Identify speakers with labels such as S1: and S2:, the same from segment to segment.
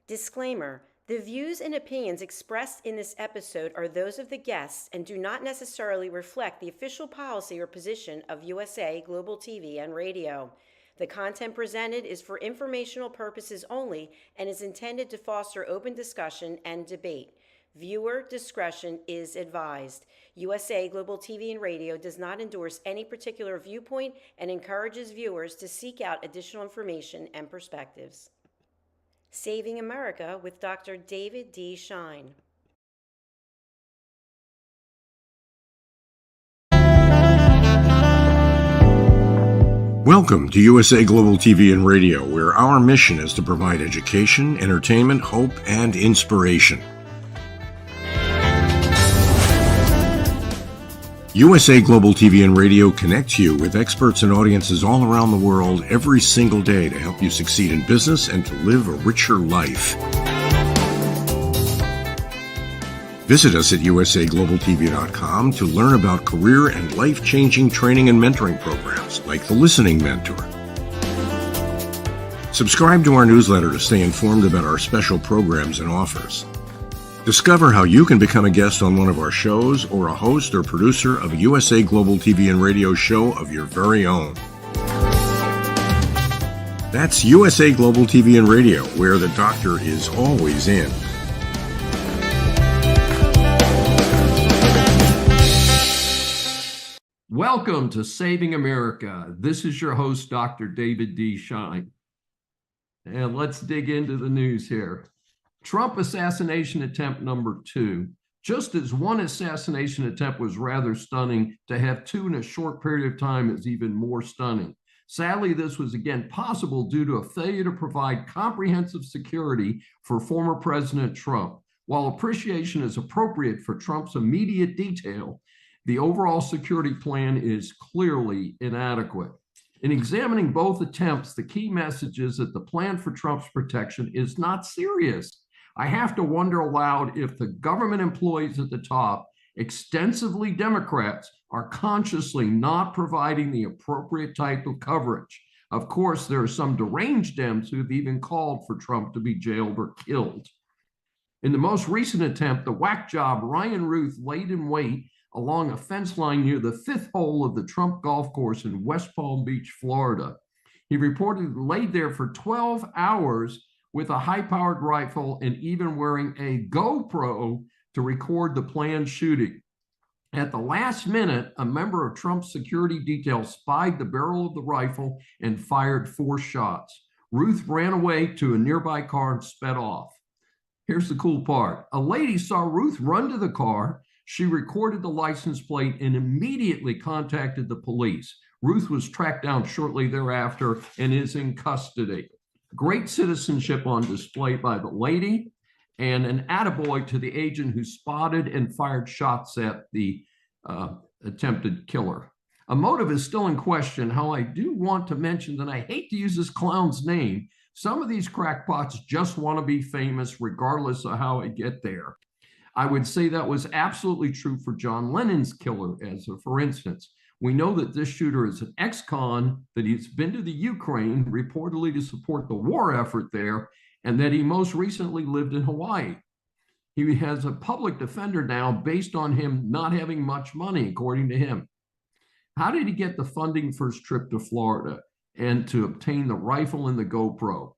S1: Disclaimer: the views and opinions expressed in this episode are those of the guests and do not necessarily reflect the official policy or position of USA Global TV and Radio. The content presented is for informational purposes only and is intended to foster open discussion and debate. Viewer discretion is advised. USA Global TV and Radio does not endorse any particular viewpoint and encourages viewers to seek out additional information and perspectives. Saving America with Dr. David D. Schein.
S2: Welcome to USA Global TV and Radio, where our mission is to provide education, entertainment, hope, and inspiration. USA Global TV and Radio connects you with experts and audiences all around the world every single day to help you succeed in business and to live a richer life. Visit us at usaglobaltv.com to learn about career and life-changing training and mentoring programs like the Listening Mentor. Subscribe to our newsletter to stay informed about our special programs and offers. Discover how you can become a guest on one of our shows or a host or producer of a USA Global TV and Radio show of your very own. That's USA Global TV and Radio, where the doctor is always in.
S3: Welcome to Saving America. This is your host, Dr. David D. Schein. And let's dig into the news here. Trump assassination attempt number 2. Just as one assassination attempt was rather stunning, to have 2 in a short period of time is even more stunning. Sadly, this was again possible due to a failure to provide comprehensive security for former President Trump. While appreciation is appropriate for Trump's immediate detail, the overall security plan is clearly inadequate. In examining both attempts, the key message is that the plan for Trump's protection is not serious. I have to wonder aloud if the government employees at the top, extensively Democrats, are consciously not providing the appropriate type of coverage. Of course, there are some deranged Dems who have even called for Trump to be jailed or killed. In the most recent attempt, the whack job Ryan Ruth laid in wait along a fence line near the 5th hole of the Trump golf course in West Palm Beach, Florida. He reportedly laid there for 12 hours with a high-powered rifle and even wearing a GoPro to record the planned shooting. At the last minute, a member of Trump's security detail spied the barrel of the rifle and fired 4 shots. Ruth ran away to a nearby car and sped off. Here's the cool part. A lady saw Ruth run to the car. She recorded the license plate and immediately contacted the police. Ruth was tracked down shortly thereafter and is in custody. Great citizenship on display by the lady, and an attaboy to the agent who spotted and fired shots at the attempted killer. A motive is still in question. How I do want to mention that I hate to use this clown's name. Some of these crackpots just want to be famous regardless of how I get there. I would say that was absolutely true for John Lennon's killer, for instance. We know that this shooter is an ex-con, that he's been to the Ukraine, reportedly to support the war effort there, and that he most recently lived in Hawaii. He has a public defender now based on him not having much money, according to him. How did he get the funding for his trip to Florida and to obtain the rifle and the GoPro?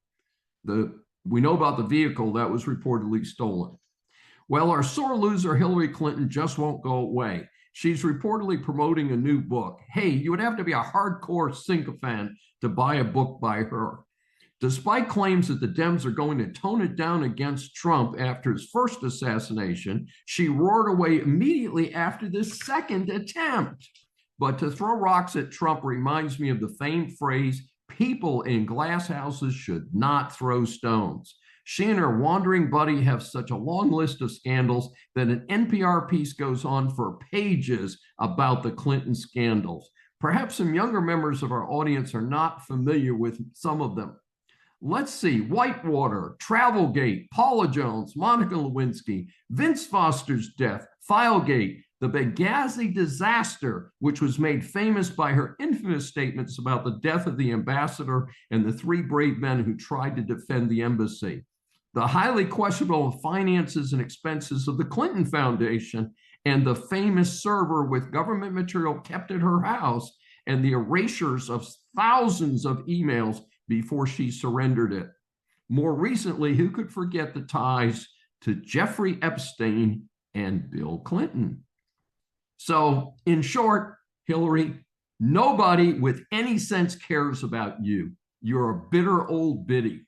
S3: We know about the vehicle that was reportedly stolen. Well, our sore loser Hillary Clinton just won't go away. She's reportedly promoting a new book. Hey, you would have to be a hardcore sycophant to buy a book by her. Despite claims that the Dems are going to tone it down against Trump after his first assassination, she roared away immediately after this second attempt. But to throw rocks at Trump reminds me of the famed phrase, people in glass houses should not throw stones. She and her wandering buddy have such a long list of scandals that an NPR piece goes on for pages about the Clinton scandals. Perhaps some younger members of our audience are not familiar with some of them. Let's see, Whitewater, Travelgate, Paula Jones, Monica Lewinsky, Vince Foster's death, Filegate, the Benghazi disaster, which was made famous by her infamous statements about the death of the ambassador and the 3 brave men who tried to defend the embassy. the highly questionable finances and expenses of the Clinton Foundation, and the famous server with government material kept at her house, and the erasures of thousands of emails before she surrendered it. More recently, who could forget the ties to Jeffrey Epstein and Bill Clinton? So, in short, Hillary, nobody with any sense cares about you. You're a bitter old biddy.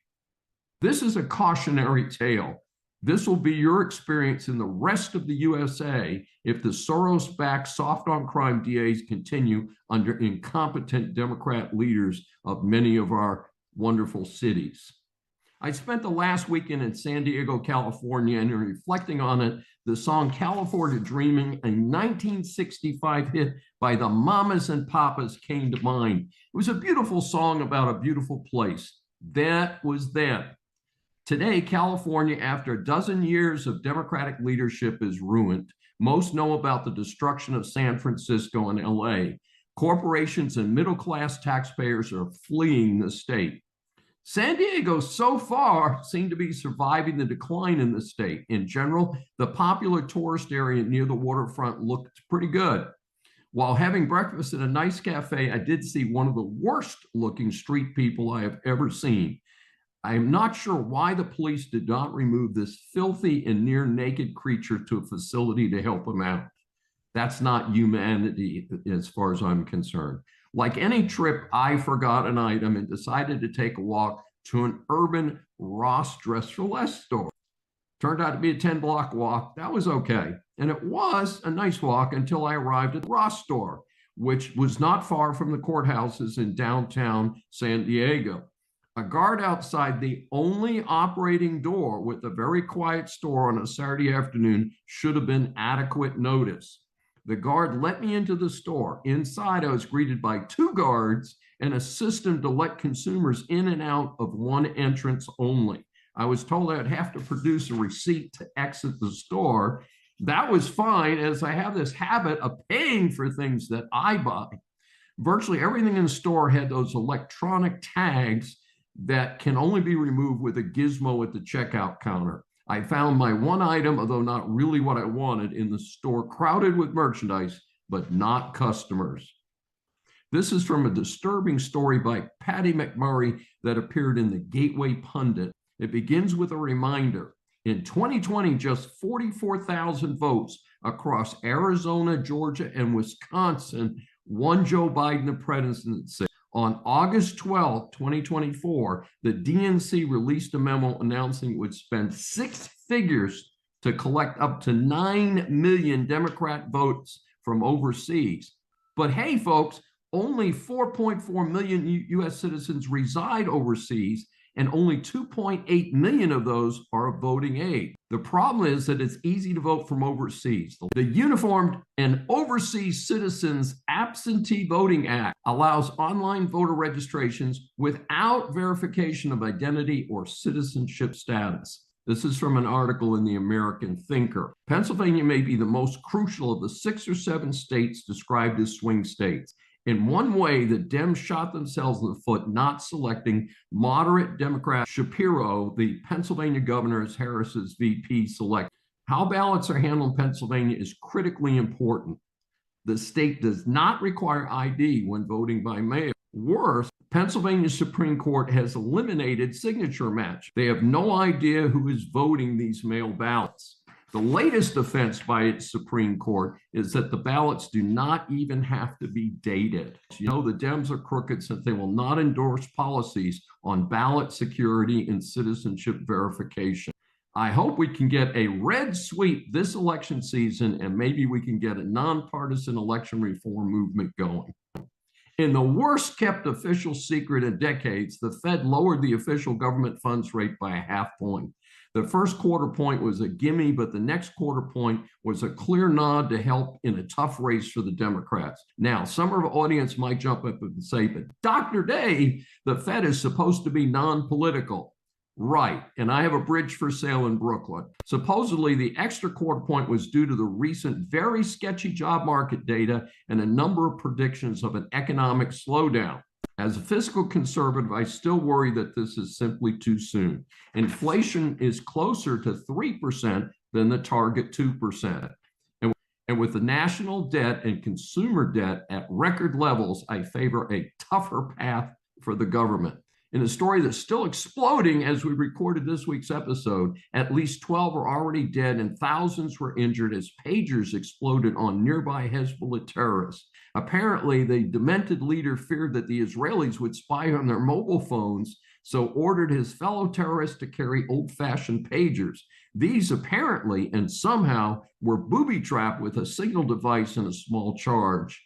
S3: This is a cautionary tale. This will be your experience in the rest of the USA if the Soros-backed soft-on-crime DAs continue under incompetent Democrat leaders of many of our wonderful cities. I spent the last weekend in San Diego, California, and in reflecting on it, the song California Dreaming, a 1965 hit by the Mamas and Papas, came to mind. It was a beautiful song about a beautiful place. That was then. Today, California, after a dozen years of Democratic leadership, is ruined. Most know about the destruction of San Francisco and LA. Corporations and middle-class taxpayers are fleeing the state. San Diego, so far, seemed to be surviving the decline in the state. In general, the popular tourist area near the waterfront looked pretty good. While having breakfast at a nice cafe, I did see one of the worst-looking street people I have ever seen. I am not sure why the police did not remove this filthy and near-naked creature to a facility to help him out. That's not humanity as far as I'm concerned. Like any trip, I forgot an item and decided to take a walk to an urban Ross Dress for Less store. Turned out to be a 10-block walk. That was okay. And it was a nice walk until I arrived at the Ross store, which was not far from the courthouses in downtown San Diego. A guard outside the only operating door with a very quiet store on a Saturday afternoon should have been adequate notice. The guard let me into the store. Inside, I was greeted by 2 guards and a system to let consumers in and out of one entrance only. I was told I'd have to produce a receipt to exit the store. That was fine, as I have this habit of paying for things that I buy. Virtually everything in the store had those electronic tags that can only be removed with a gizmo at the checkout counter. I found my one item, although not really what I wanted, in the store crowded with merchandise, but not customers. This is from a disturbing story by Patty McMurray that appeared in the Gateway Pundit. It begins with a reminder. In 2020, just 44,000 votes across Arizona, Georgia, and Wisconsin won Joe Biden the presidency. On August 12, 2024, the DNC released a memo announcing it would spend 6 figures to collect up to 9 million Democrat votes from overseas. But hey, folks, only 4.4 million U.S. citizens reside overseas, and only 2.8 million of those are of voting age. The problem is that it's easy to vote from overseas. The Uniformed and Overseas Citizens Absentee Voting Act allows online voter registrations without verification of identity or citizenship status. This is from an article in the American Thinker. Pennsylvania may be the most crucial of the 6 or 7 states described as swing states. In one way, the Dems shot themselves in the foot not selecting moderate Democrat Shapiro, the Pennsylvania governor, as Harris's VP select. How ballots are handled in Pennsylvania is critically important. The state does not require ID when voting by mail. Worse, Pennsylvania Supreme Court has eliminated signature match. They have no idea who is voting these mail ballots. The latest offense by its Supreme Court is that the ballots do not even have to be dated. You know, the Dems are crooked since they will not endorse policies on ballot security and citizenship verification. I hope we can get a red sweep this election season, and maybe we can get a nonpartisan election reform movement going. In the worst kept official secret in decades, the Fed lowered the official government funds rate by a half point. The first quarter point was a gimme, but the next quarter point was a clear nod to help in a tough race for the Democrats. Now, some of our audience might jump up and say, but Dr. Day, the Fed is supposed to be non-political. Right, and I have a bridge for sale in Brooklyn. Supposedly, the extra quarter point was due to the recent very sketchy job market data and a number of predictions of an economic slowdown. As a fiscal conservative, I still worry that this is simply too soon. Inflation is closer to 3% than the target 2%. And with the national debt and consumer debt at record levels, I favor a tougher path for the government. In a story that's still exploding as we recorded this week's episode, at least 12 are already dead and thousands were injured as pagers exploded on nearby Hezbollah terrorists. Apparently, the demented leader feared that the Israelis would spy on their mobile phones, so ordered his fellow terrorists to carry old-fashioned pagers. These apparently and somehow were booby-trapped with a signal device and a small charge.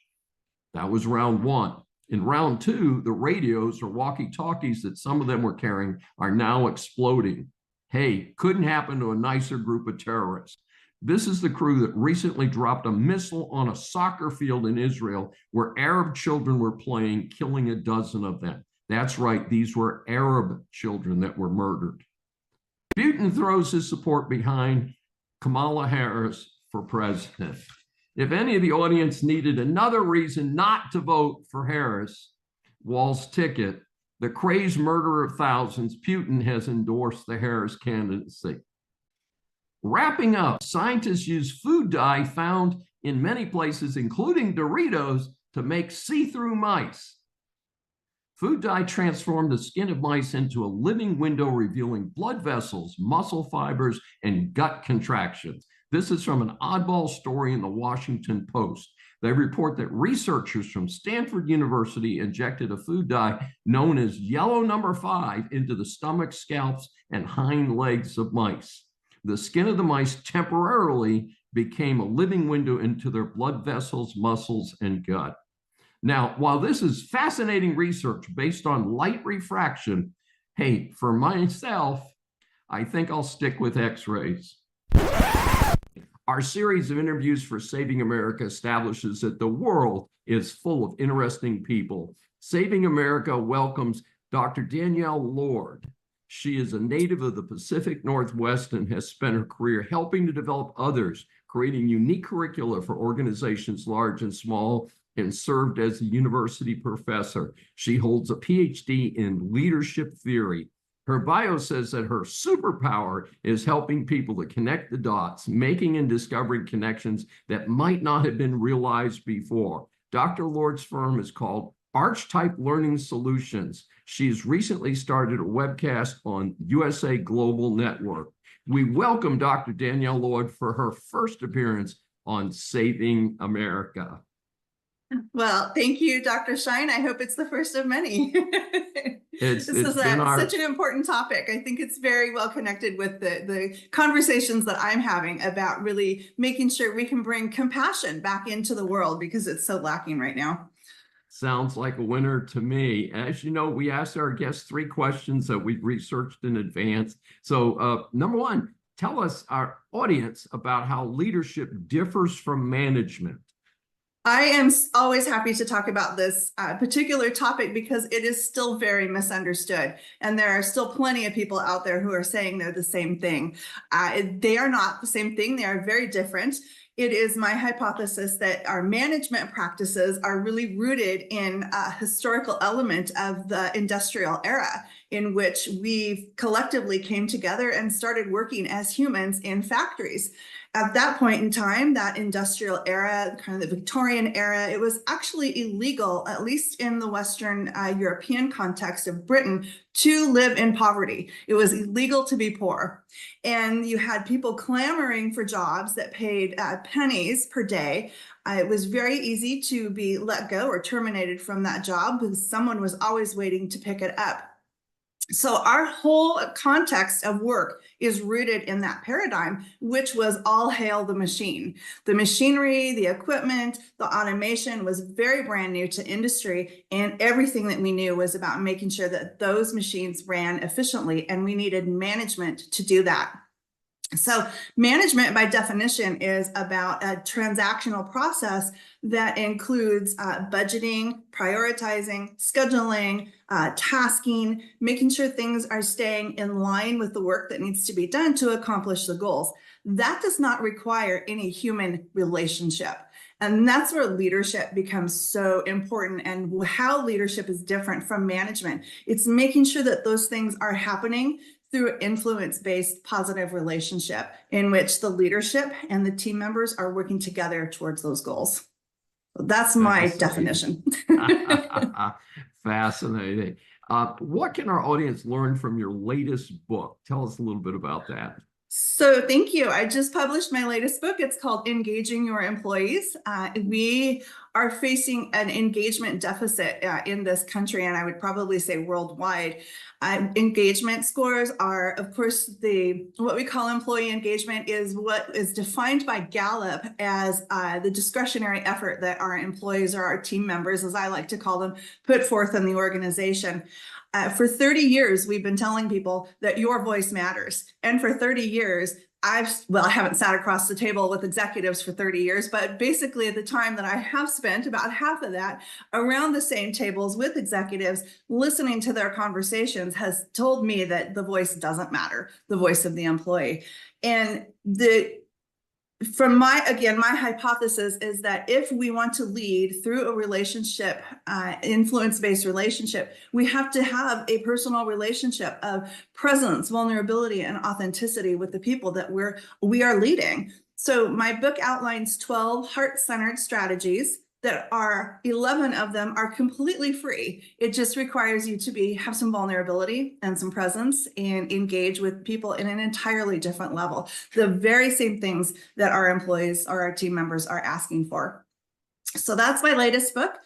S3: That was round one. In round two, the radios or walkie-talkies that some of them were carrying are now exploding. Hey, couldn't happen to a nicer group of terrorists. This is the crew that recently dropped a missile on a soccer field in Israel where Arab children were playing, killing a dozen of them. That's right, these were Arab children that were murdered. Putin throws his support behind Kamala Harris for president. If any of the audience needed another reason not to vote for Harris, Wall's ticket, the crazed murderer of thousands, Putin has endorsed the Harris candidacy. Wrapping up, scientists use food dye found in many places, including Doritos, to make see-through mice. Food dye transformed the skin of mice into a living window revealing blood vessels, muscle fibers, and gut contractions. This is from an oddball story in the Washington Post. They report that researchers from Stanford University injected a food dye known as yellow number 5 into the stomach, scalps, and hind legs of mice. The skin of the mice temporarily became a living window into their blood vessels, muscles, and gut. Now, while this is fascinating research based on light refraction, hey, for myself, I think I'll stick with X-rays. Our series of interviews for Saving America establishes that the world is full of interesting people. Saving America welcomes Dr. Danielle Lord. She is a native of the Pacific Northwest and has spent her career helping to develop others, creating unique curricula for organizations large and small, and served as a university professor. She holds a PhD in leadership theory. Her bio says that her superpower is helping people to connect the dots, making and discovering connections that might not have been realized before. Dr. Lord's firm is called Archetype Learning Solutions. She's recently started a webcast on USA Global Network. We welcome Dr. Danielle Lord for her first appearance on Saving America.
S4: Well, thank you, Dr. Schein. I hope it's the first of many. This is such an important topic. I think it's very well connected with the conversations that I'm having about really making sure we can bring compassion back into the world because it's so lacking right now.
S3: Sounds like a winner to me. As you know, we asked our guests 3 questions that we've researched in advance. So number one, tell us, our audience, about how leadership differs from management.
S4: I am always happy to talk about this particular topic because it is still very misunderstood. And there are still plenty of people out there who are saying they're the same thing. They are not the same thing. They are very different. It is my hypothesis that our management practices are really rooted in a historical element of the industrial era in which we collectively came together and started working as humans in factories. At that point in time, that industrial era, kind of the Victorian era, it was actually illegal, at least in the Western European context of Britain, to live in poverty. It was illegal to be poor. And you had people clamoring for jobs that paid pennies per day. It was very easy to be let go or terminated from that job because someone was always waiting to pick it up. So our whole context of work is rooted in that paradigm, which was all hail the machine. The machinery, the equipment, the automation was very brand new to industry, and everything that we knew was about making sure that those machines ran efficiently, and we needed management to do that. So management, by definition, is about a transactional process that includes budgeting, prioritizing, scheduling, tasking, making sure things are staying in line with the work that needs to be done to accomplish the goals. That does not require any human relationship. And that's where leadership becomes so important, and how leadership is different from management. It's making sure that those things are happening through an influence-based positive relationship in which the leadership and the team members are working together towards those goals. That's my definition.
S3: Fascinating. What can our audience learn from your latest book? Tell us a little bit about that.
S4: So thank you. I just published my latest book. It's called Engaging Your Employees. We are facing an engagement deficit in this country, and I would probably say worldwide. Engagement scores are, of course, what we call employee engagement is what is defined by Gallup as the discretionary effort that our employees, or our team members, as I like to call them, put forth in the organization. For 30 years, we've been telling people that your voice matters. And for 30 years, I haven't sat across the table with executives for 30 years, but basically at the time that I have spent, about half of that around the same tables with executives, listening to their conversations, has told me that the voice doesn't matter, the voice of the employee. And from my hypothesis is that if we want to lead through a relationship, influence-based relationship, we have to have a personal relationship of presence, vulnerability, and authenticity with the people that we are leading. So my book outlines 12 heart-centered strategies that are 11 of them are completely free. It just requires you to have some vulnerability and some presence and engage with people in an entirely different level. The very same things that our employees or our team members are asking for. So that's my latest book.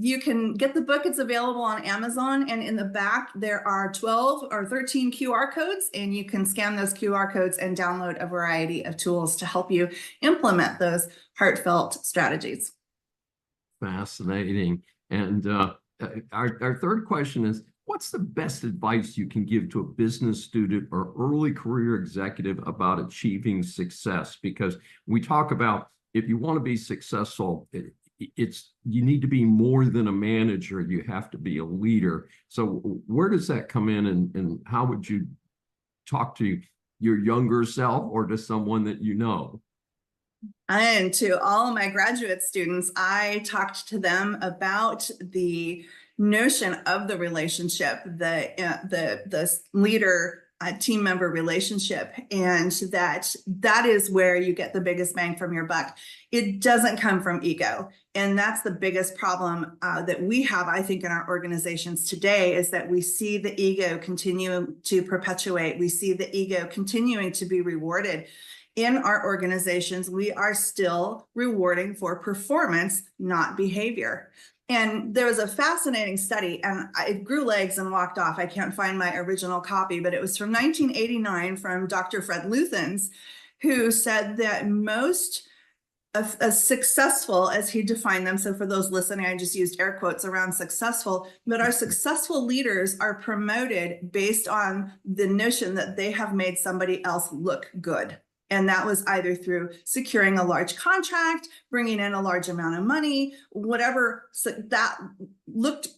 S4: You can get the book. It's available on Amazon, and in the back there are 12 or 13 QR codes, and you can scan those QR codes and download a variety of tools to help you implement those heartfelt strategies.
S3: Fascinating. And our third question is, what's the best advice you can give to a business student or early career executive about achieving success? Because we talk about, if you want to be successful, you need to be more than a manager. You have to be a leader. So where does that come in, and how would you talk to your younger self or to someone that you know?
S4: And to all of my graduate students, I talked to them about the notion of the relationship, the leader team member relationship, and that is where you get the biggest bang from your buck. It doesn't come from ego. And that's the biggest problem that we have, I think, in our organizations today, is that we see the ego continue to perpetuate. We see the ego continuing to be rewarded. In our organizations, we are still rewarding for performance, not behavior. And there was a fascinating study, and it grew legs and walked off. I can't find my original copy, but it was from 1989 from Dr. Fred Luthans, who said that most as successful, as he defined them, so for those listening, I just used air quotes around successful, but our successful leaders are promoted based on the notion that they have made somebody else look good. And that was either through securing a large contract, bringing in a large amount of money, whatever that looked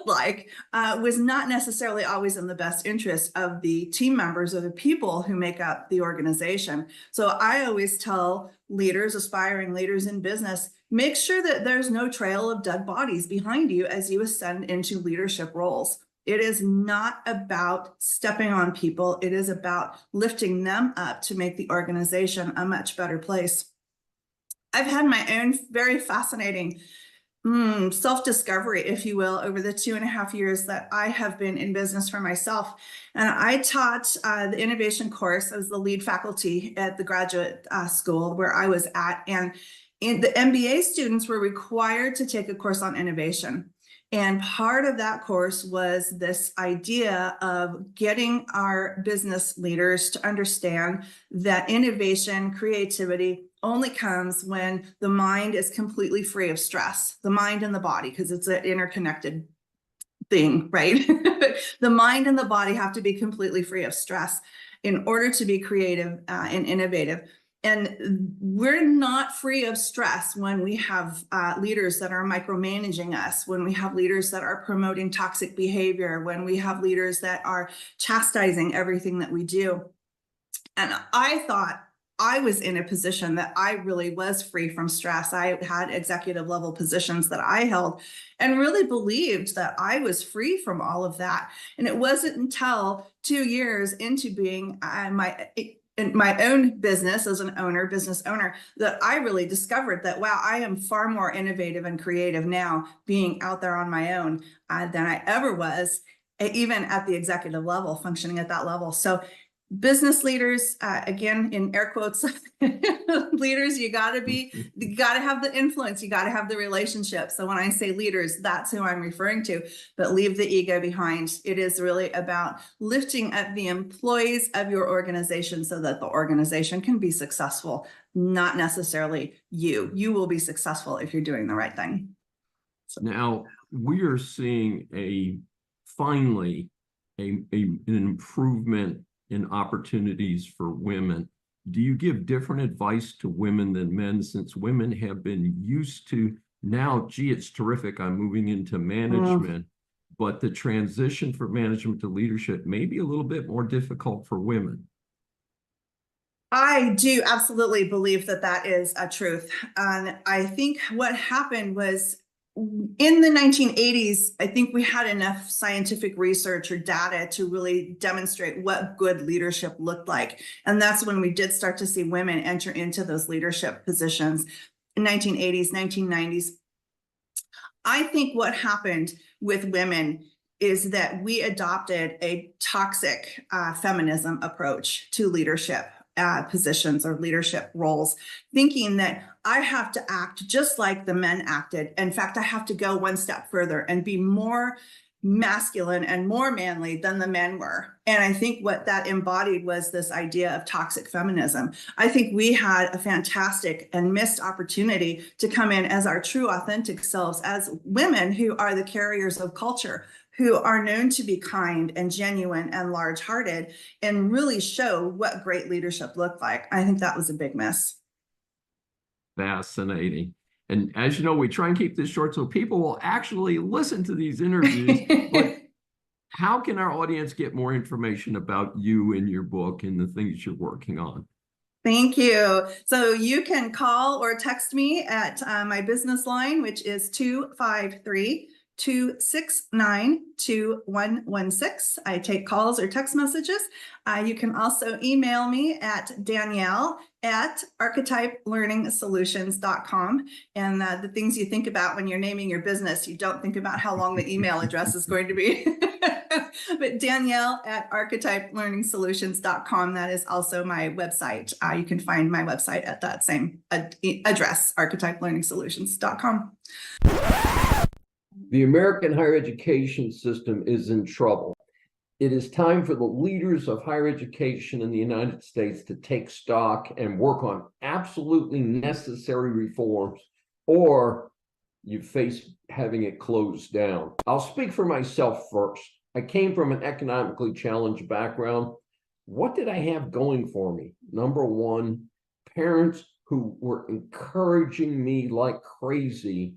S4: like was not necessarily always in the best interest of the team members or the people who make up the organization. So I always tell leaders, aspiring leaders in business, make sure that there's no trail of dead bodies behind you as you ascend into leadership roles. It is not about stepping on people. It is about lifting them up to make the organization a much better place. I've had my own very fascinating self-discovery, if you will, over the 2.5 years that I have been in business for myself. And I taught the innovation course. I was the lead faculty at the graduate school where I was at. And the MBA students were required to take a course on innovation. And part of that course was this idea of getting our business leaders to understand that innovation, creativity only comes when the mind is completely free of stress, the mind and the body, because it's an interconnected thing, right? The mind and the body have to be completely free of stress in order to be creative and innovative. And we're not free of stress when we have leaders that are micromanaging us, when we have leaders that are promoting toxic behavior, when we have leaders that are chastising everything that we do. And I thought I was in a position that I really was free from stress. I had executive level positions that I held and really believed that I was free from all of that. And it wasn't until 2 years into being in my own business as an business owner, that I really discovered that, wow, I am far more innovative and creative now being out there on my own than I ever was, even at the executive level, functioning at that level. So business leaders, again, in air quotes, leaders, you got to have the influence, you got to have the relationship. So when I say leaders, that's who I'm referring to, but leave the ego behind. It is really about lifting up the employees of your organization so that the organization can be successful, not necessarily you. You will be successful if you're doing the right thing.
S3: Now, we are seeing finally an improvement in opportunities for women. Do you give different advice to women than men, since women have been used to now, gee, it's terrific, I'm moving into management, but the transition from management to leadership may be a little bit more difficult for women?
S4: I do absolutely believe that that is a truth. And I think what happened was, in the 1980s, I think we had enough scientific research or data to really demonstrate what good leadership looked like. And that's when we did start to see women enter into those leadership positions in 1980s, 1990s. I think what happened with women is that we adopted a toxic feminism approach to leadership positions or leadership roles, thinking that I have to act just like the men acted. In fact, I have to go one step further and be more masculine and more manly than the men were. And I think what that embodied was this idea of toxic feminism. I think we had a fantastic and missed opportunity to come in as our true, authentic selves, as women who are the carriers of culture, who are known to be kind and genuine and large-hearted, and really show what great leadership looked like. I think that was a big miss.
S3: Fascinating. And as you know, we try and keep this short so people will actually listen to these interviews. But how can our audience get more information about you and your book and the things you're working on?
S4: Thank you. So you can call or text me at my business line, which is 253-269-2116. I take calls or text messages. You can also email me at Danielle@archetypelearningsolutions.com. And the things you think about when you're naming your business, you don't think about how long the email address is going to be. But Danielle@archetypelearningsolutions.com. That is also my website. You can find my website at that same address, archetypelearningsolutions.com.
S3: The American higher education system is in trouble. It is time for the leaders of higher education in the United States to take stock and work on absolutely necessary reforms, or you face having it closed down. I'll speak for myself first. I came from an economically challenged background. What did I have going for me? Number one, parents who were encouraging me like crazy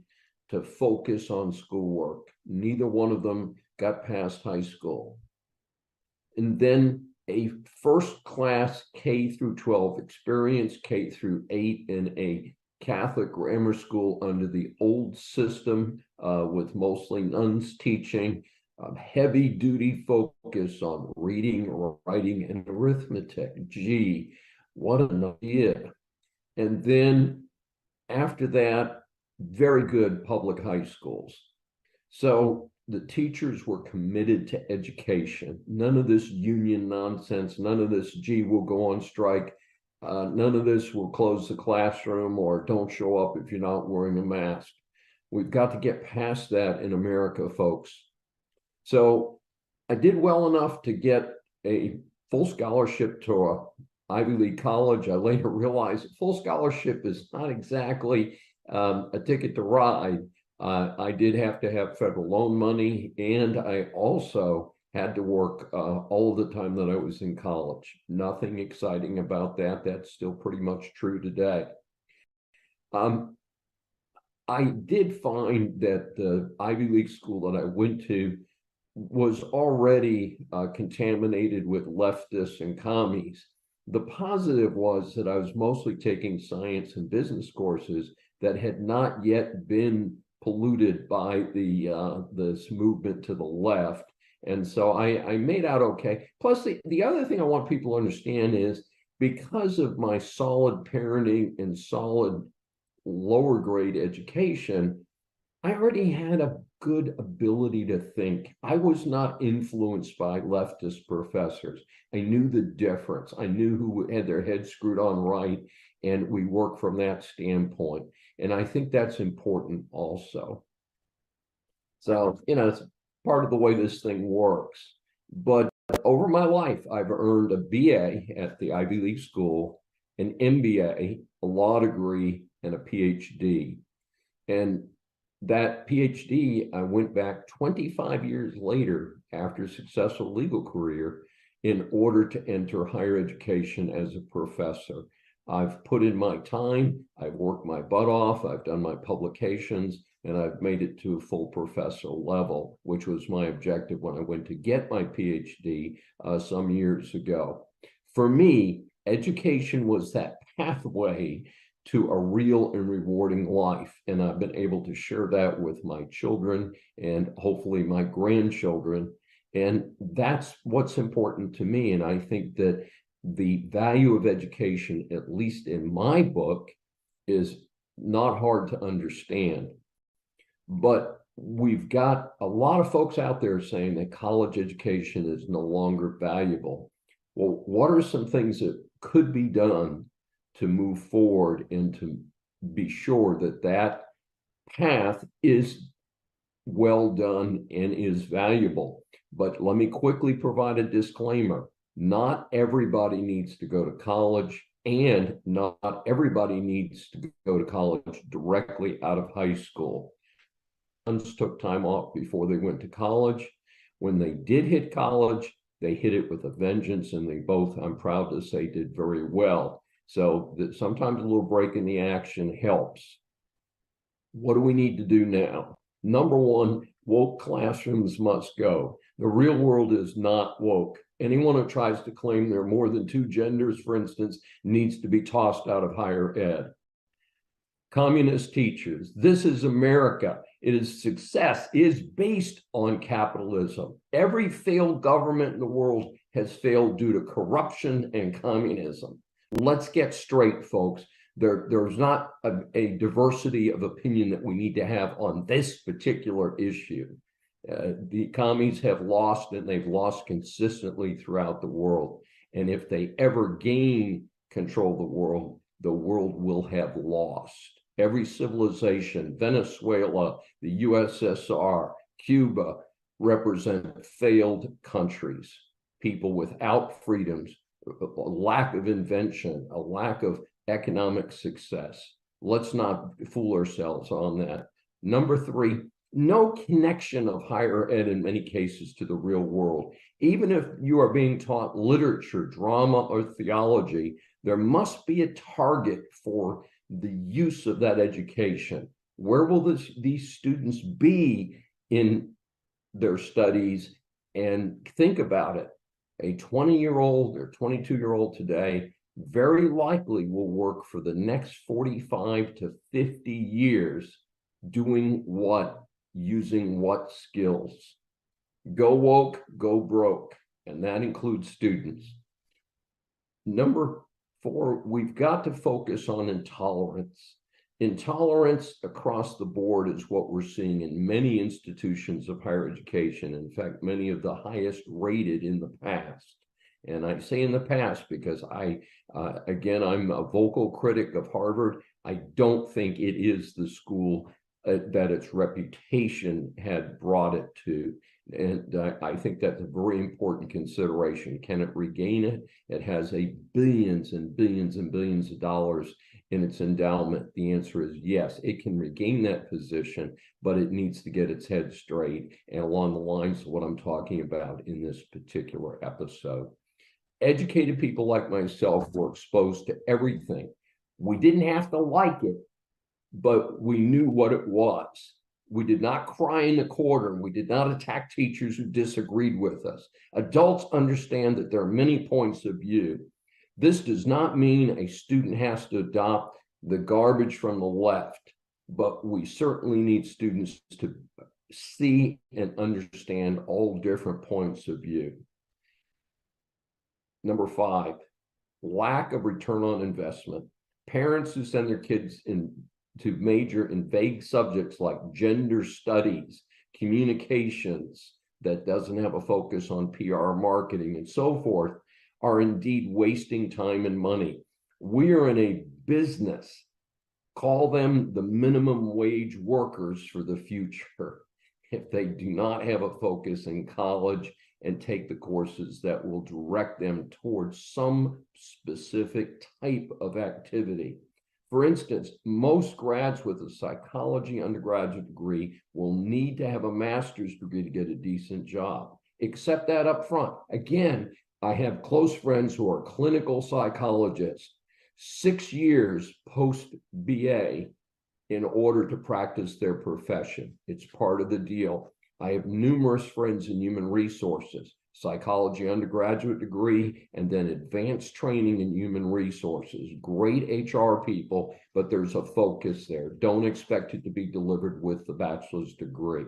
S3: to focus on schoolwork. Neither one of them got past high school. And then a first-class K through 12 experience, K through 8 in a Catholic grammar school under the old system with mostly nuns teaching, heavy-duty focus on reading, writing, and arithmetic. Gee, what an idea. And then after that, very good public high schools. So the teachers were committed to education. None of this union nonsense, none of this, gee, we'll go on strike. None of this will close the classroom or don't show up if you're not wearing a mask. We've got to get past that in America, folks. So I did well enough to get a full scholarship to an Ivy League college. I later realized full scholarship is not exactly a ticket to ride. I did have to have federal loan money, and I also had to work all the time that I was in college. Nothing exciting about that. That's still pretty much true today. I did find that the Ivy League school that I went to was already contaminated with leftists and commies. The positive was that I was mostly taking science and business courses that had not yet been polluted by this movement to the left. And so I made out okay. Plus, the other thing I want people to understand is because of my solid parenting and solid lower grade education, I already had a good ability to think. I was not influenced by leftist professors. I knew the difference. I knew who had their heads screwed on right, and we work from that standpoint. And I think that's important also. So, it's part of the way this thing works. But over my life, I've earned a BA at the Ivy League school, an MBA, a law degree, and a PhD. And that PhD, I went back 25 years later after a successful legal career in order to enter higher education as a professor. I've put in my time, I've worked my butt off, I've done my publications, and I've made it to a full professor level, which was my objective when I went to get my PhD some years ago. For me, education was that pathway to a real and rewarding life. And I've been able to share that with my children and hopefully my grandchildren. And that's what's important to me. And I think that the value of education, at least in my book, is not hard to understand. But we've got a lot of folks out there saying that college education is no longer valuable. Well, what are some things that could be done to move forward and to be sure that that path is well done and is valuable? But let me quickly provide a disclaimer. Not everybody needs to go to college, and not everybody needs to go to college directly out of high school. Sons took time off before they went to college. When they did hit college, they hit it with a vengeance, and they both, I'm proud to say, did very well. So that sometimes a little break in the action helps. What do we need to do now? Number one, woke classrooms must go. The real world is not woke. Anyone who tries to claim there are more than two genders, for instance, needs to be tossed out of higher ed. Communist teachers, this is America. It is success is based on capitalism. Every failed government in the world has failed due to corruption and communism. Let's get straight, folks. There's not a diversity of opinion that we need to have on this particular issue. The commies have lost, and they've lost consistently throughout the world. And if they ever gain control of the world will have lost. Every civilization, Venezuela, the USSR, Cuba, represent failed countries, people without freedoms, a lack of invention, a lack of economic success. Let's not fool ourselves on that. Number three, no connection of higher ed in many cases to the real world. Even if you are being taught literature, drama, or theology, there must be a target for the use of that education. Where will these students be in their studies? And think about it. A 20-year-old or 22-year-old today very likely will work for the next 45 to 50 years doing what, using what skills? Go woke, go broke, and that includes students. Number four, we've got to focus on intolerance. Intolerance across the board is what we're seeing in many institutions of higher education. In fact, many of the highest rated in the past. And I say in the past because again, I'm a vocal critic of Harvard. I don't think it is the school that its reputation had brought it to. And I think that's a very important consideration. Can it regain it? It has billions and billions and billions of dollars in its endowment. The answer is yes, it can regain that position, but it needs to get its head straight and along the lines of what I'm talking about in this particular episode. Educated people like myself were exposed to everything. We didn't have to like it, but we knew what it was. We did not cry in the corner. We did not attack teachers who disagreed with us. Adults understand that there are many points of view. This does not mean a student has to adopt the garbage from the left, but we certainly need students to see and understand all different points of view. Number 5, lack of return on investment. Parents who send their kids to major in vague subjects like gender studies, communications, that doesn't have a focus on PR marketing and so forth, are indeed wasting time and money. We are in a business. Call them the minimum wage workers for the future if they do not have a focus in college and take the courses that will direct them towards some specific type of activity. For instance, most grads with a psychology undergraduate degree will need to have a master's degree to get a decent job. Accept that up front. Again, I have close friends who are clinical psychologists, 6 years post-BA in order to practice their profession. It's part of the deal. I have numerous friends in human resources, psychology undergraduate degree, and then advanced training in human resources. Great HR people, but there's a focus there. Don't expect it to be delivered with the bachelor's degree.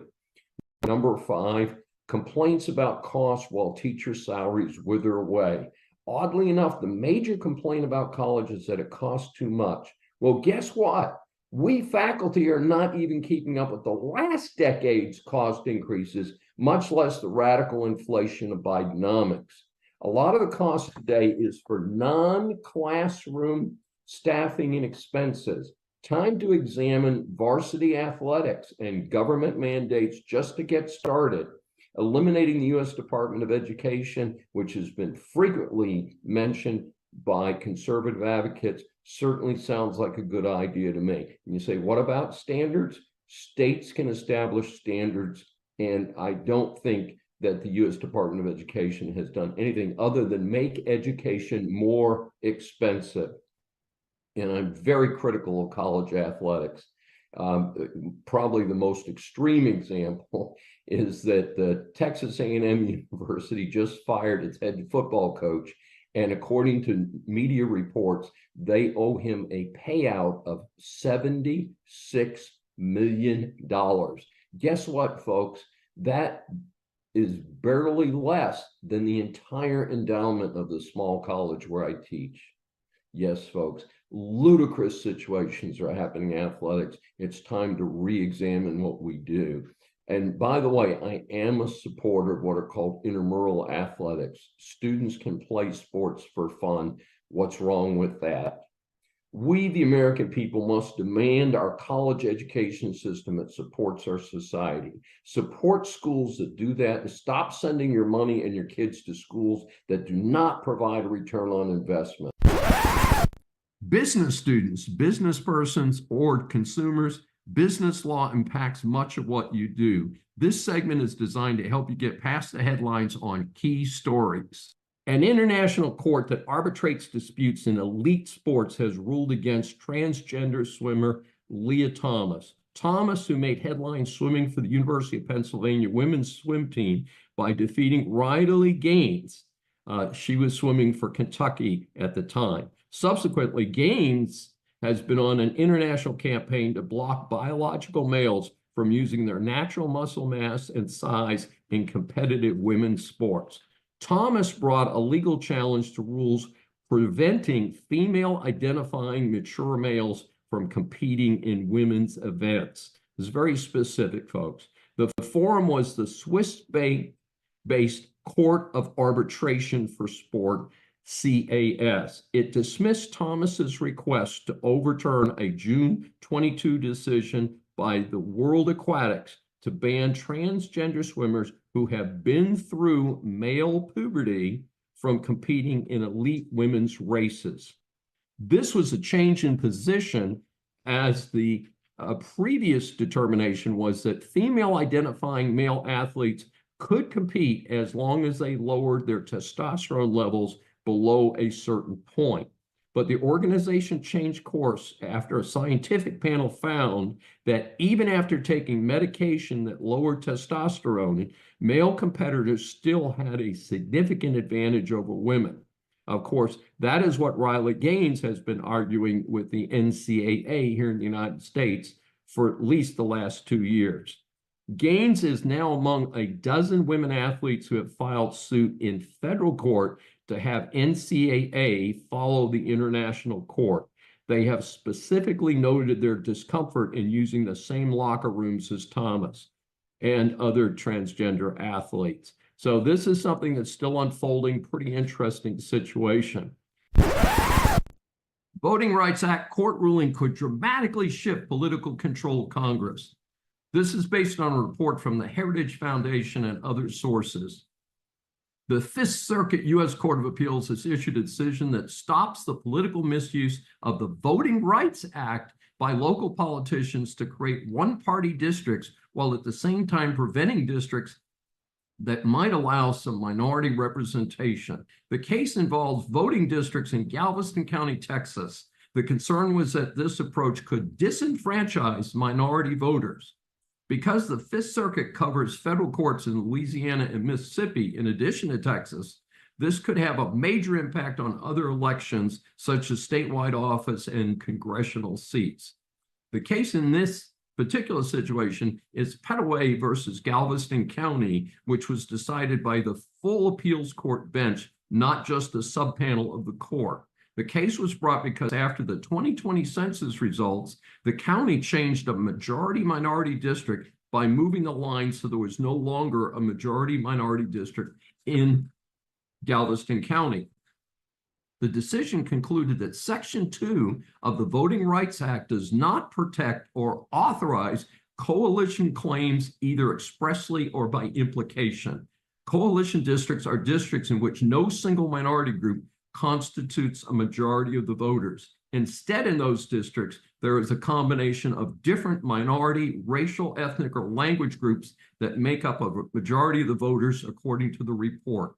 S3: Number 5, complaints about costs while teacher salaries wither away. Oddly enough, the major complaint about college is that it costs too much. Well, guess what? We faculty are not even keeping up with the last decade's cost increases, much less the radical inflation of Bidenomics. A lot of the cost today is for non-classroom staffing and expenses. Time to examine varsity athletics and government mandates just to get started. Eliminating the U.S. Department of Education, which has been frequently mentioned by conservative advocates, certainly sounds like a good idea to me. And you say, what about standards? States can establish standards, and I don't think that the U.S. Department of Education has done anything other than make education more expensive. And I'm very critical of college athletics. Probably the most extreme example is that the Texas A&M University just fired its head football coach, and according to media reports, they owe him a payout of $76 million. Guess what, folks? That is barely less than the entire endowment of the small college where I teach. Yes, folks, ludicrous situations are happening in athletics. It's time to re-examine what we do. And by the way, I am a supporter of what are called intramural athletics. Students can play sports for fun. What's wrong with that? We, the American people, must demand our college education system that supports our society. Support schools that do that, and stop sending your money and your kids to schools that do not provide a return on investment. Business students, business persons, or consumers, business law impacts much of what you do. This segment is designed to help you get past the headlines on key stories. An international court that arbitrates disputes in elite sports has ruled against transgender swimmer Leah Thomas. Thomas, who made headlines swimming for the University of Pennsylvania women's swim team by defeating Riley Gaines. She was swimming for Kentucky at the time. Subsequently, Gaines has been on an international campaign to block biological males from using their natural muscle mass and size in competitive women's sports. Thomas brought a legal challenge to rules preventing female-identifying mature males from competing in women's events. It's very specific, folks. The forum was the Swiss-based Court of Arbitration for Sport, CAS. It dismissed Thomas's request to overturn a June 22 decision by the World Aquatics to ban transgender swimmers who have been through male puberty from competing in elite women's races. This was a change in position, as the previous determination was that female-identifying male athletes could compete as long as they lowered their testosterone levels below a certain point. But the organization changed course after a scientific panel found that even after taking medication that lowered testosterone, male competitors still had a significant advantage over women. Of course, that is what Riley Gaines has been arguing with the NCAA here in the United States for at least the last 2 years. Gaines is now among a dozen women athletes who have filed suit in federal court to have NCAA follow the international court. They have specifically noted their discomfort in using the same locker rooms as Thomas and other transgender athletes. So this is something that's still unfolding, pretty interesting situation. Voting Rights Act court ruling could dramatically shift political control of Congress. This is based on a report from the Heritage Foundation and other sources. The Fifth Circuit U.S. Court of Appeals has issued a decision that stops the political misuse of the Voting Rights Act by local politicians to create one-party districts, while at the same time preventing districts that might allow some minority representation. The case involves voting districts in Galveston County, Texas. The concern was that this approach could disenfranchise minority voters. Because the Fifth Circuit covers federal courts in Louisiana and Mississippi, in addition to Texas, this could have a major impact on other elections, such as statewide office and congressional seats. The case in this particular situation is Petaway versus Galveston County, which was decided by the full appeals court bench, not just a subpanel of the court. The case was brought because after the 2020 census results, the county changed a majority-minority district by moving the line so there was no longer a majority-minority district in Galveston County. The decision concluded that Section 2 of the Voting Rights Act does not protect or authorize coalition claims either expressly or by implication. Coalition districts are districts in which no single minority group constitutes a majority of the voters. Instead, in those districts, there is a combination of different minority, racial, ethnic, or language groups that make up a majority of the voters, according to the report.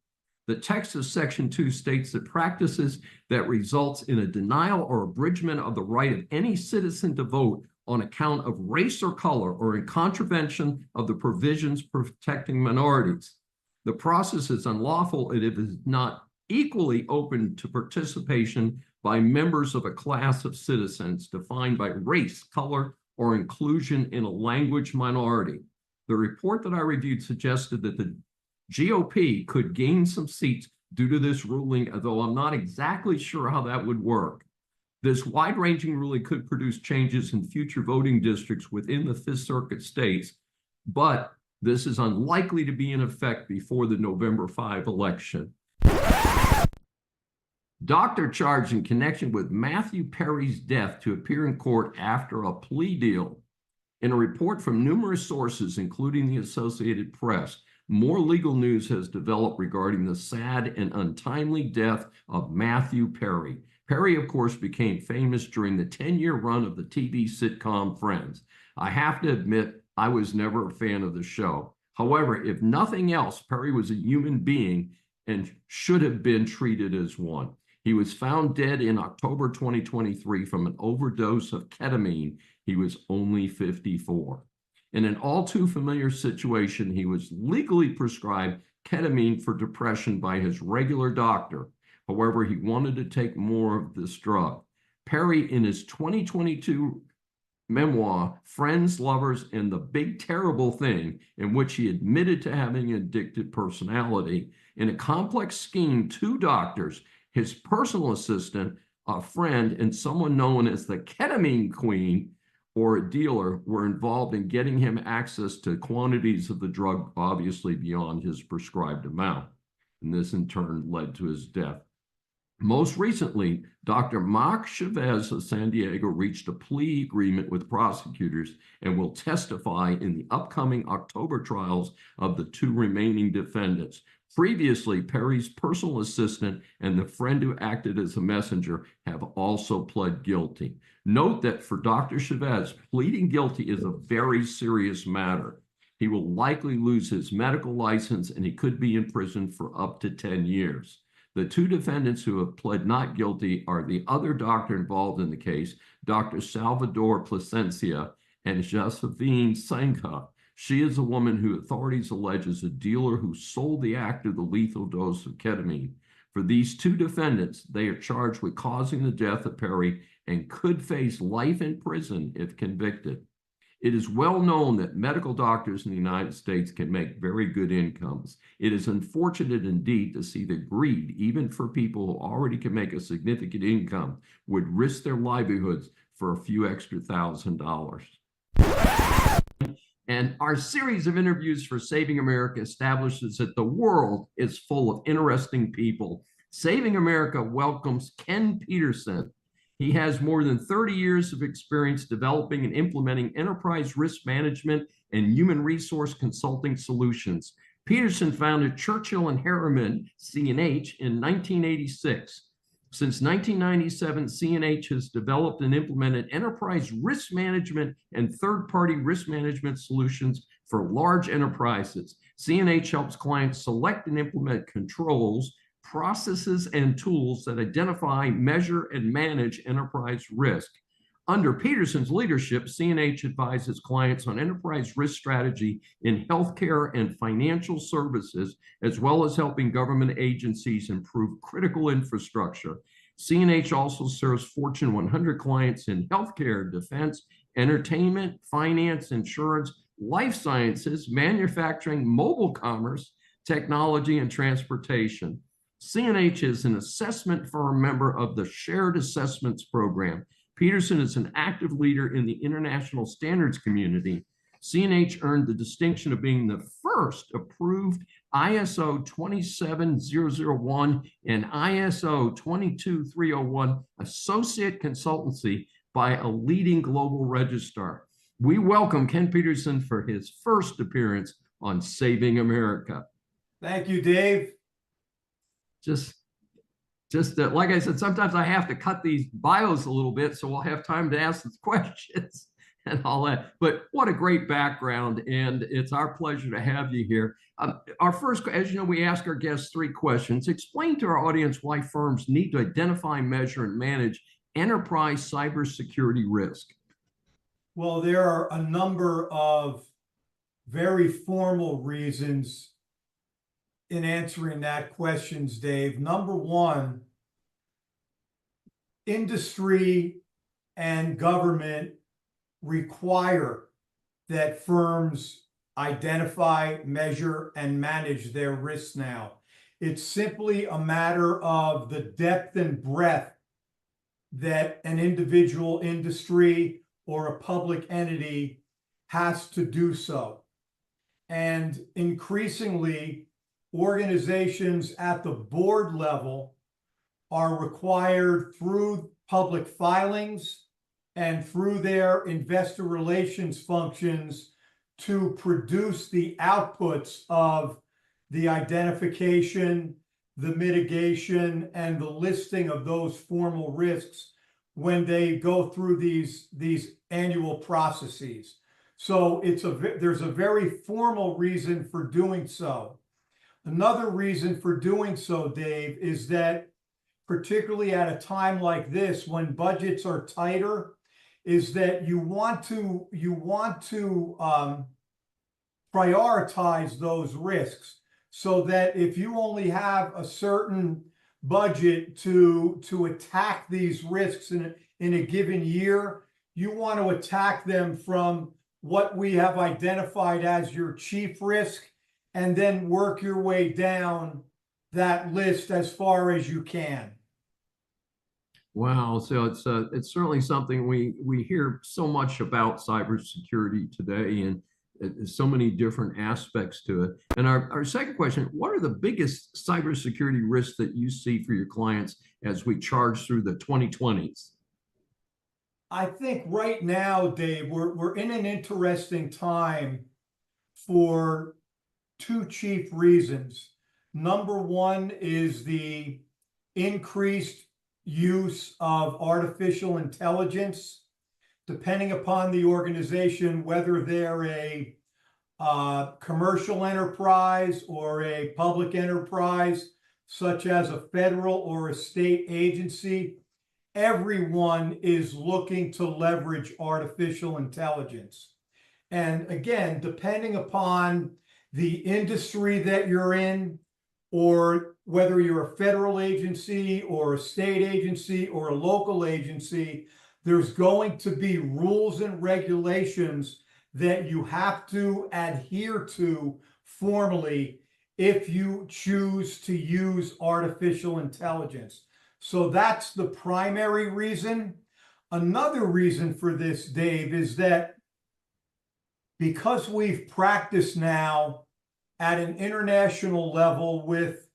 S3: The text of Section 2 states that practices that results in a denial or abridgment of the right of any citizen to vote on account of race or color or in contravention of the provisions protecting minorities. The process is unlawful and it is not equally open to participation by members of a class of citizens defined by race, color, or inclusion in a language minority. The report that I reviewed suggested that the GOP could gain some seats due to this ruling, although I'm not exactly sure how that would work. This wide-ranging ruling could produce changes in future voting districts within the Fifth Circuit states, but this is unlikely to be in effect before the November 5 election. Doctor charged in connection with Matthew Perry's death to appear in court after a plea deal. In a report from numerous sources, including the Associated Press, more legal news has developed regarding the sad and untimely death of Matthew Perry. Perry, of course, became famous during the 10-year run of the TV sitcom Friends. I have to admit, I was never a fan of the show. However, if nothing else, Perry was a human being and should have been treated as one. He was found dead in October 2023 from an overdose of ketamine. He was only 54. In an all too familiar situation, he was legally prescribed ketamine for depression by his regular doctor. However, he wanted to take more of this drug. Perry, in his 2022 memoir, Friends, Lovers, and the Big Terrible Thing, in which he admitted to having an addicted personality, in a complex scheme, two doctors, his personal assistant, a friend, and someone known as the ketamine queen or a dealer were involved in getting him access to quantities of the drug obviously beyond his prescribed amount. And this in turn led to his death. Most recently, Dr. Mark Chavez of San Diego reached a plea agreement with prosecutors and will testify in the upcoming October trials of the two remaining defendants. Previously, Perry's personal assistant and the friend who acted as a messenger have also pled guilty. Note that for Dr. Chavez, pleading guilty is a very serious matter. He will likely lose his medical license and he could be in prison for up to 10 years. The two defendants who have pled not guilty are the other doctor involved in the case, Dr. Salvador Plasencia and Josephine Senka. She is a woman who authorities allege is a dealer who sold the actor the lethal dose of ketamine. For these two defendants, they are charged with causing the death of Perry and could face life in prison if convicted. It is well known that medical doctors in the United States can make very good incomes. It is unfortunate indeed to see that greed, even for people who already can make a significant income, would risk their livelihoods for a few extra $1,000. And our series of interviews for Saving America establishes that the world is full of interesting people. Saving America welcomes Ken Peterson. He has more than 30 years of experience developing and implementing enterprise risk management and human resource consulting solutions. Peterson founded Churchill and Harriman C&H in 1986. Since 1997, C&H has developed and implemented enterprise risk management and third-party risk management solutions for large enterprises. C&H helps clients select and implement controls, processes, and tools that identify, measure, and manage enterprise risk. Under Peterson's leadership, C&H advises clients on enterprise risk strategy in healthcare and financial services, as well as helping government agencies improve critical infrastructure. C&H also serves Fortune 100 clients in healthcare, defense, entertainment, finance, insurance, life sciences, manufacturing, mobile commerce, technology, and transportation. C&H is an assessment firm member of the Shared Assessments Program. Peterson is an active leader in the international standards community. C&H earned the distinction of being the first approved ISO 27001 and ISO 22301 associate consultancy by a leading global registrar. We welcome Ken Peterson for his first appearance on Saving America.
S5: Thank you, Dave.
S3: Just like I said, sometimes I have to cut these bios a little bit so we'll have time to ask the questions and all that. But what a great background, and it's our pleasure to have you here. Our first, as you know, we ask our guests 3 questions. Explain to our audience why firms need to identify, measure, and manage enterprise cybersecurity risk.
S5: Well, there are a number of very formal reasons in answering that questions, Dave. Number one, industry and government require that firms identify, measure, and manage their risks now. It's simply a matter of the depth and breadth that an individual industry or a public entity has to do so. And increasingly, organizations at the board level are required through public filings and through their investor relations functions to produce the outputs of the identification, the mitigation, and the listing of those formal risks when they go through these annual processes. So there's a very formal reason for doing so. Another reason for doing so, Dave, is that particularly at a time like this, when budgets are tighter, is that you want to prioritize those risks, so that if you only have a certain budget to attack these risks in a given year, you want to attack them from what we have identified as your chief risk, and then work your way down that list as far as you can.
S3: Wow, so it's certainly something we hear so much about cybersecurity today, and there's so many different aspects to it. And our second question, what are the biggest cybersecurity risks that you see for your clients as we charge through the 2020s?
S5: I think right now, Dave, we're in an interesting time for 2 chief reasons. Number one is the increased use of artificial intelligence, depending upon the organization, whether they're a commercial enterprise or a public enterprise, such as a federal or a state agency. Everyone is looking to leverage artificial intelligence. And again, depending upon the industry that you're in or whether you're a federal agency or a state agency or a local agency, there's going to be rules and regulations that you have to adhere to formally if you choose to use artificial intelligence. So that's the primary reason. Another reason for this, Dave, is that because we've practiced now at an international level with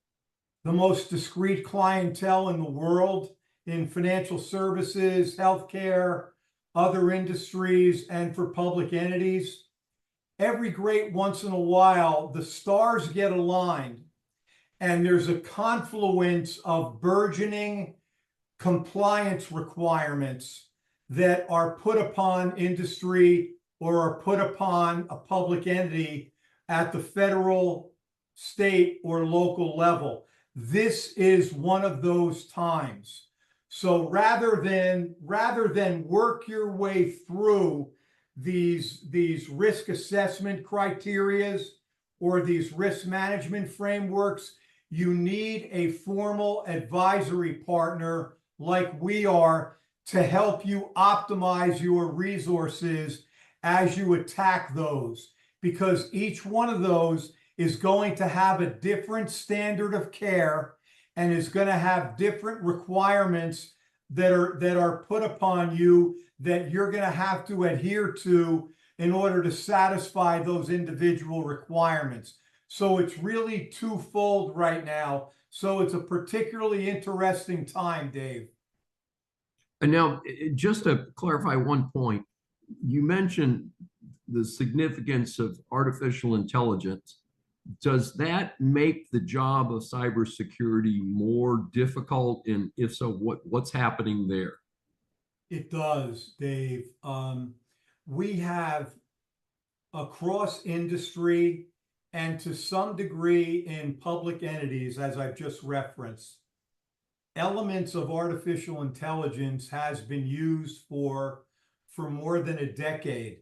S5: the most discreet clientele in the world in financial services, healthcare, other industries, and for public entities, every great once in a while, the stars get aligned and there's a confluence of burgeoning compliance requirements that are put upon industry or are put upon a public entity at the federal, state, or local level. This is one of those times. So rather than work your way through these risk assessment criterias or these risk management frameworks, you need a formal advisory partner like we are to help you optimize your resources as you attack those, because each one of those is going to have a different standard of care and is going to have different requirements that are put upon you that you're going to have to adhere to in order to satisfy those individual requirements. So it's really twofold right now. So it's a particularly interesting time, Dave.
S3: And now, just to clarify one point, you mentioned the significance of artificial intelligence. Does that make the job of cybersecurity more difficult? And if so, what's happening there?
S5: It does, Dave. We have across industry and to some degree in public entities, as I've just referenced, elements of artificial intelligence has been used for more than a decade.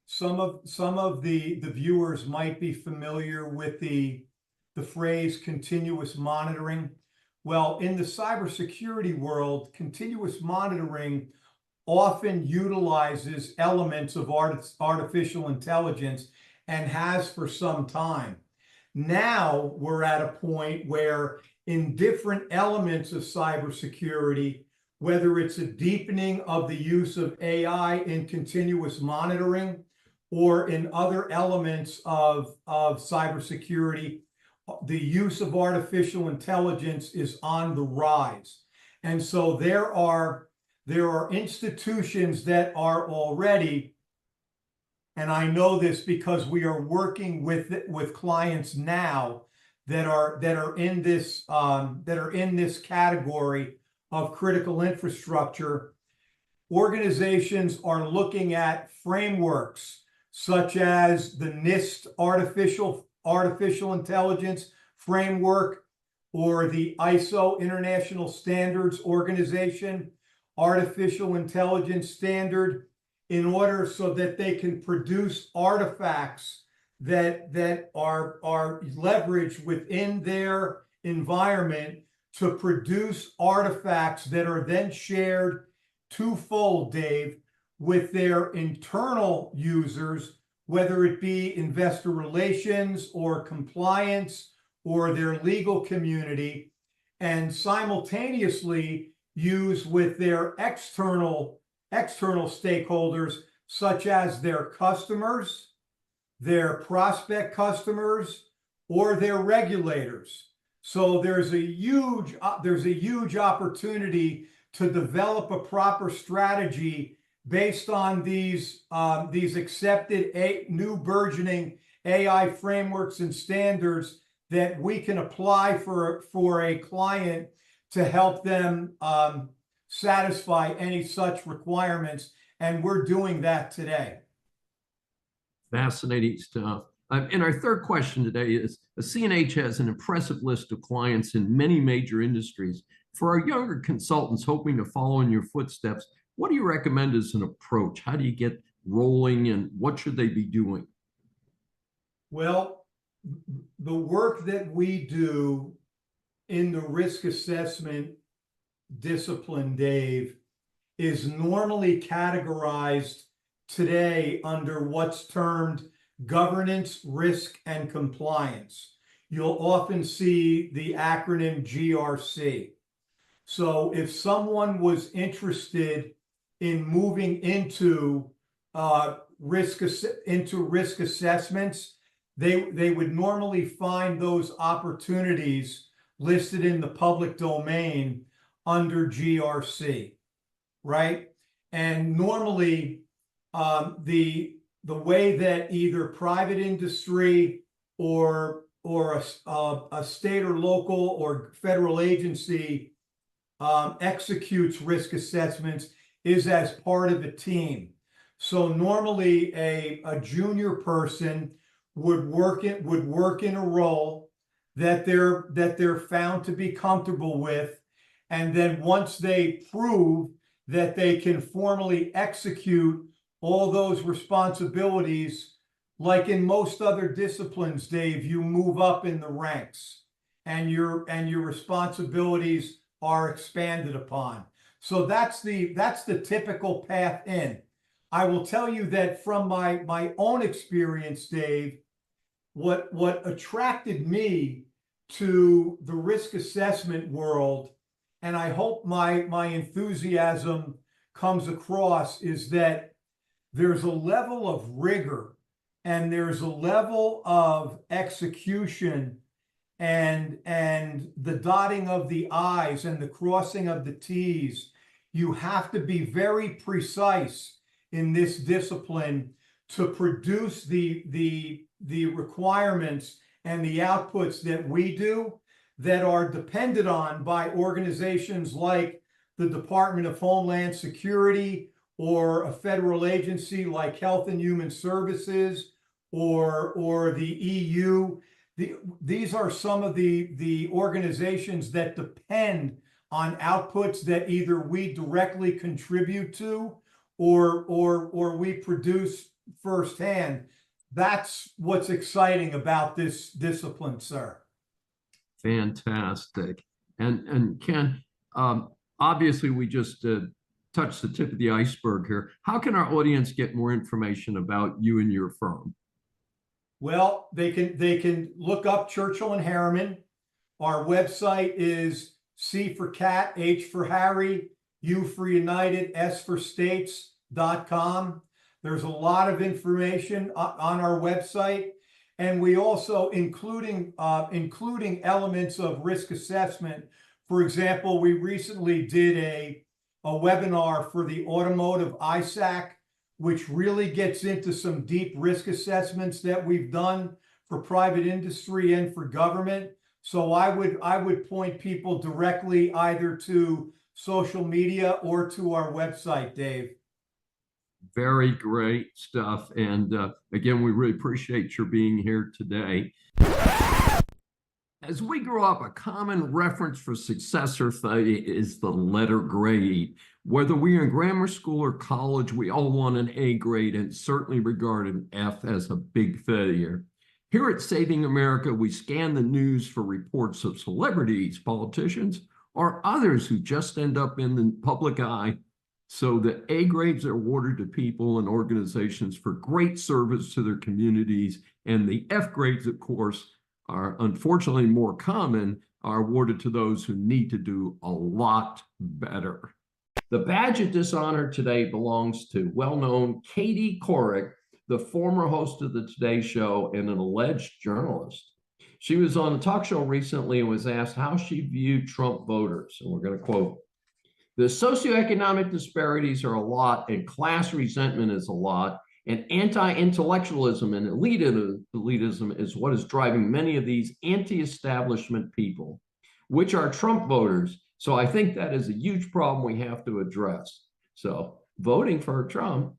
S5: Some of the viewers might be familiar with the phrase continuous monitoring. Well, in the cybersecurity world, continuous monitoring often utilizes elements of artificial intelligence and has for some time. Now we're at a point where in different elements of cybersecurity, whether it's a deepening of the use of AI in continuous monitoring or in other elements of cybersecurity, the use of artificial intelligence is on the rise. And so there are institutions that are already, and I know this because we are working with clients now that are in this category of critical infrastructure. Organizations are looking at frameworks such as the NIST artificial intelligence framework or the ISO International Standards Organization artificial intelligence standard, in order so that they can produce artifacts that are leveraged within their environment to produce artifacts that are then shared twofold, Dave, with their internal users, whether it be investor relations or compliance or their legal community, and simultaneously use with their external stakeholders, such as their customers, their prospect customers, or their regulators. So there's a huge opportunity to develop a proper strategy based on these accepted new burgeoning AI frameworks and standards that we can apply for a client to help them satisfy any such requirements. And we're doing that today.
S3: Fascinating stuff. And our third question today is, CNH has an impressive list of clients in many major industries. For our younger consultants hoping to follow in your footsteps, what do you recommend as an approach? How do you get rolling, and what should they be doing?
S5: Well, the work that we do in the risk assessment discipline, Dave, is normally categorized today under what's termed governance, risk, and compliance. You'll often see the acronym GRC. So if someone was interested in moving into risk assessments, they would normally find those opportunities listed in the public domain under GRC, right? And normally, the way that either private industry or a state or local or federal agency executes risk assessments is as part of a team. So normally a junior person would work in a role that they're found to be comfortable with, and then once they prove that they can formally execute all those responsibilities, like in most other disciplines, Dave, you move up in the ranks and your responsibilities are expanded upon. So that's the typical path in. I will tell you that from my own experience, Dave, what attracted me to the risk assessment world, and I hope my enthusiasm comes across, is that there's a level of rigor and there's a level of execution and the dotting of the I's and the crossing of the T's. You have to be very precise in this discipline to produce the requirements and the outputs that we do, that are depended on by organizations like the Department of Homeland Security, or a federal agency like Health and Human Services, or the EU. These are some of the organizations that depend on outputs that either we directly contribute to or we produce firsthand. That's what's exciting about this discipline, sir.
S3: Fantastic. And Ken, obviously we just touched the tip of the iceberg here. How can our audience get more information about you and your firm?
S5: Well, they can look up Churchill and Harriman. Our website is C for cat, H for Harry, U for United, S for states.com. There's a lot of information on our website. And we also, including elements of risk assessment. For example, we recently did a webinar for the automotive ISAC, which really gets into some deep risk assessments that we've done for private industry and for government. So I would point people directly either to social media or to our website, Dave.
S3: Very great stuff. And again, we really appreciate your being here today. As we grow up, a common reference for success or failure is the letter grade. Whether we are in grammar school or college, we all want an A grade and certainly regard an F as a big failure. Here at Saving America, we scan the news for reports of celebrities, politicians, or others who just end up in the public eye. So the A grades are awarded to people and organizations for great service to their communities, and the F grades, of course, are unfortunately more common, are awarded to those who need to do a lot better. The badge of dishonor today belongs to well-known Katie Couric, the former host of the Today Show and an alleged journalist. She was on a talk show recently and was asked how she viewed Trump voters. And we're going to quote, "The socioeconomic disparities are a lot, and class resentment is a lot, and anti-intellectualism and elitism is what is driving many of these anti-establishment people, which are Trump voters. So I think that is a huge problem we have to address." So voting for Trump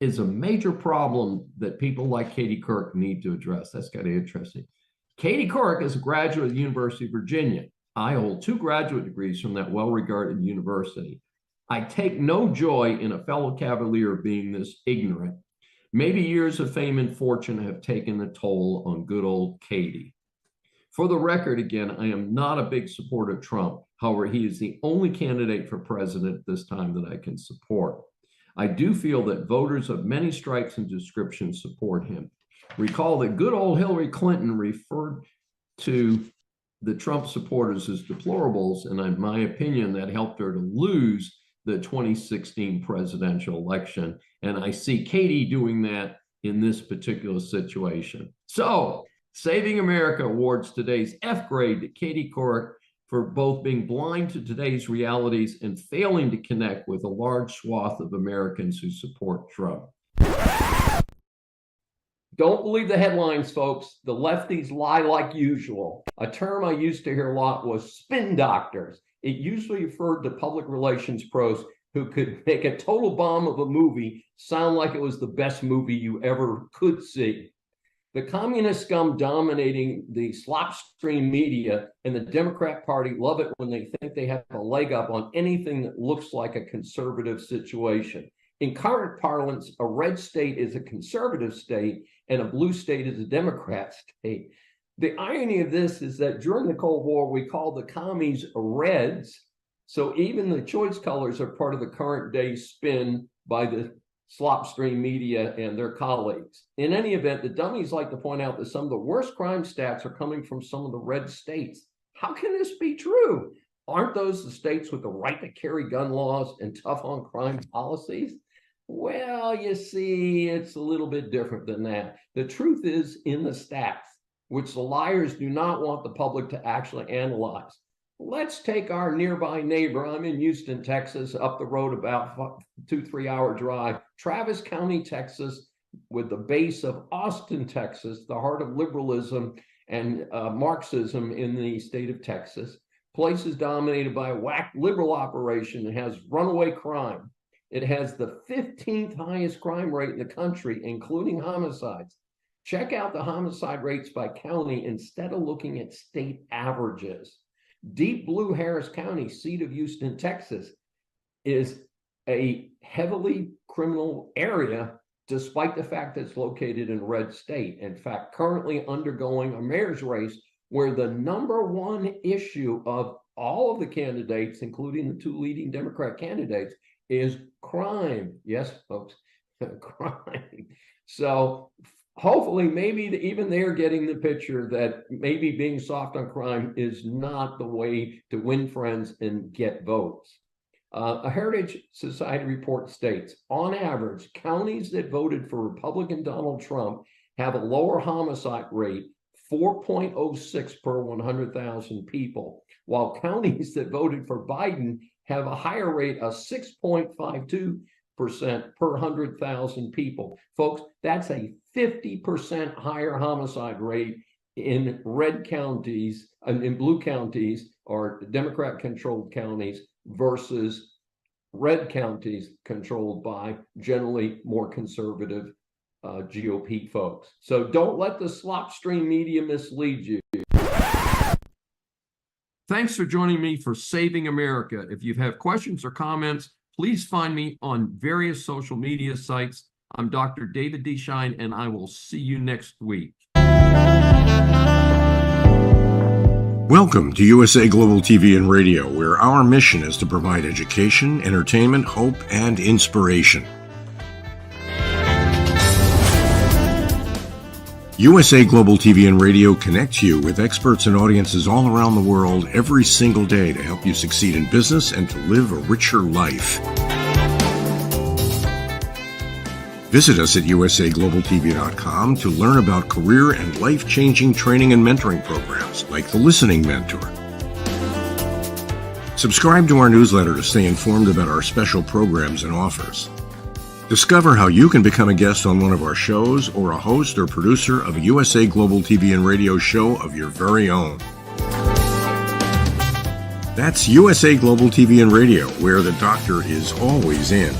S3: is a major problem that people like Katie Couric need to address. That's kind of interesting. Katie Couric is a graduate of the University of Virginia. I hold 2 graduate degrees from that well-regarded university. I take no joy in a fellow Cavalier being this ignorant. Maybe years of fame and fortune have taken a toll on good old Katie. For the record, again, I am not a big supporter of Trump. However, he is the only candidate for president this time that I can support. I do feel that voters of many stripes and descriptions support him. Recall that good old Hillary Clinton referred to the Trump supporters as deplorables, and in my opinion, that helped her to lose the 2016 presidential election. And I see Katie doing that in this particular situation. So, Saving America awards today's F grade to Katie Couric for both being blind to today's realities and failing to connect with a large swath of Americans who support Trump. Don't believe the headlines, folks. The lefties lie like usual. A term I used to hear a lot was spin doctors. It usually referred to public relations pros who could make a total bomb of a movie sound like it was the best movie you ever could see. The communist scum dominating the slopstream media and the Democrat Party love it when they think they have a leg up on anything that looks like a conservative situation. In current parlance, a red state is a conservative state and a blue state is a Democrat state. The irony of this is that during the Cold War, we called the commies Reds. So even the choice colors are part of the current day spin by the slopstream media and their colleagues. In any event, the dummies like to point out that some of the worst crime stats are coming from some of the red states. How can this be true? Aren't those the states with the right to carry gun laws and tough on crime policies? Well, you see, it's a little bit different than that. The truth is in the stats, which the liars do not want the public to actually analyze. Let's take our nearby neighbor. I'm in Houston, Texas, up the road about 2-3 hour drive. Travis County, Texas, with the base of Austin, Texas, the heart of liberalism and Marxism in the state of Texas. Place is dominated by a whack liberal operation. It has runaway crime. It has the 15th highest crime rate in the country, including homicides. Check out the homicide rates by county instead of looking at state averages. Deep Blue Harris County, seat of Houston, Texas, is a heavily criminal area, despite the fact that it's located in a red state. In fact, currently undergoing a mayor's race where the number one issue of all of the candidates, including the two leading Democrat candidates, is crime. Yes, folks, crime. So hopefully, maybe even they're getting the picture that maybe being soft on crime is not the way to win friends and get votes. A Heritage Society report states, on average, counties that voted for Republican Donald Trump have a lower homicide rate, 4.06 per 100,000 people, while counties that voted for Biden have a higher rate of 6.52% per 100,000 people. Folks, that's a 50% higher homicide rate in red counties and in blue counties or Democrat-controlled counties versus red counties controlled by generally more conservative GOP folks. So don't let the slopstream media mislead you. Thanks for joining me for Saving America. If you have questions or comments, please find me on various social media sites. I'm Dr. David D. Schein, and I will see you next week.
S2: Welcome to USA Global TV and Radio, where our mission is to provide education, entertainment, hope, and inspiration. USA Global TV and Radio connects you with experts and audiences all around the world every single day to help you succeed in business and to live a richer life. Visit us at usaglobaltv.com to learn about career and life-changing training and mentoring programs like the Listening Mentor. Subscribe to our newsletter to stay informed about our special programs and offers. Discover how you can become a guest on one of our shows or a host or producer of a USA Global TV and Radio show of your very own. That's USA Global TV and Radio, where the doctor is always in.